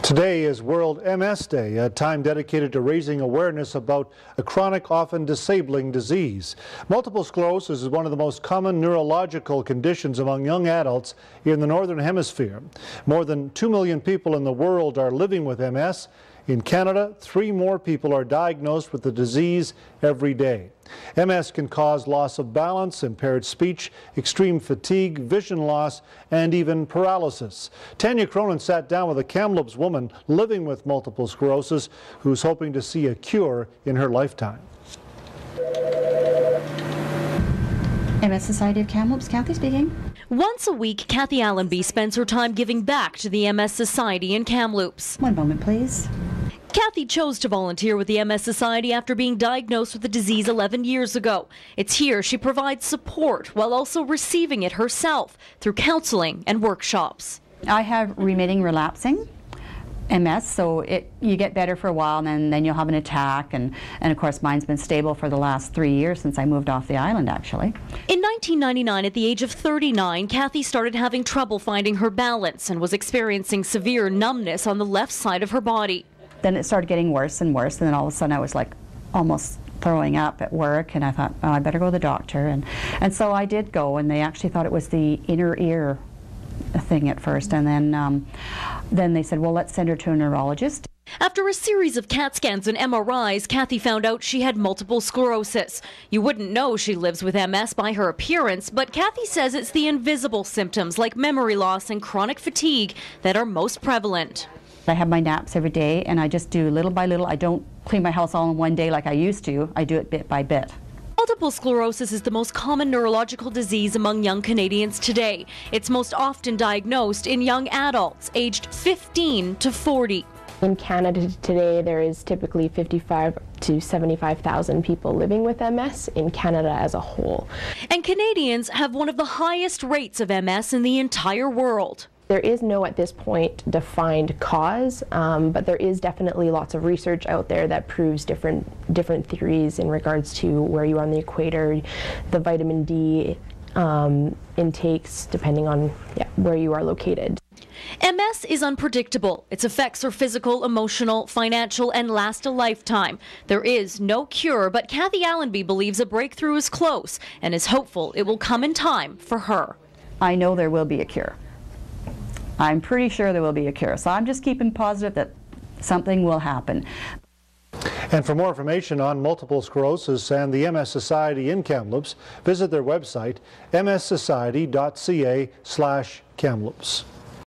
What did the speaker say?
Today is World MS Day, a time dedicated to raising awareness about a chronic, often disabling disease. Multiple sclerosis is one of the most common neurological conditions among young adults in the Northern Hemisphere. More than 2 million people in the world are living with MS. In Canada, 3 more people are diagnosed with the disease every day. MS can cause loss of balance, impaired speech, extreme fatigue, vision loss, and even paralysis. Tanya Cronin sat down with a Kamloops woman living with multiple sclerosis who's hoping to see a cure in her lifetime. MS Society of Kamloops, Kathy speaking. Once a week, Kathy Allenby spends her time giving back to the MS Society in Kamloops. One moment, please. Kathy chose to volunteer with the MS Society after being diagnosed with the disease 11 years ago. It's here she provides support while also receiving it herself through counseling and workshops. I have remitting relapsing MS, so you get better for a while and then you'll have an attack, and of course mine's been stable for the last 3 years since I moved off the island actually. In 1999, at the age of 39, Kathy started having trouble finding her balance and was experiencing severe numbness on the left side of her body. Then it started getting worse and worse, and then all of a sudden I was like almost throwing up at work, and I thought, oh, I better go to the doctor, and so I did go, and they actually thought it was the inner ear thing at first, and then they said, well, let's send her to a neurologist. After a series of CAT scans and MRIs, Kathy found out she had multiple sclerosis. You wouldn't know she lives with MS by her appearance, but Kathy says it's the invisible symptoms like memory loss and chronic fatigue that are most prevalent. I have my naps every day, and I just do little by little. I don't clean my house all in one day like I used to. I do it bit by bit. Multiple sclerosis is the most common neurological disease among young Canadians today. It's most often diagnosed in young adults aged 15 to 40. In Canada today, there is typically 55 to 75,000 people living with MS in Canada as a whole. And Canadians have one of the highest rates of MS in the entire world. There is no, at this point, defined cause, but there is definitely lots of research out there that proves different theories in regards to where you are on the equator, the vitamin D intakes, depending on where you are located. MS is unpredictable. Its effects are physical, emotional, financial, and last a lifetime. There is no cure, but Kathy Allenby believes a breakthrough is close and is hopeful it will come in time for her. I know there will be a cure. I'm pretty sure there will be a cure, so I'm just keeping positive that something will happen. And for more information on multiple sclerosis and the MS Society in Kamloops, visit their website, mssociety.ca/Kamloops.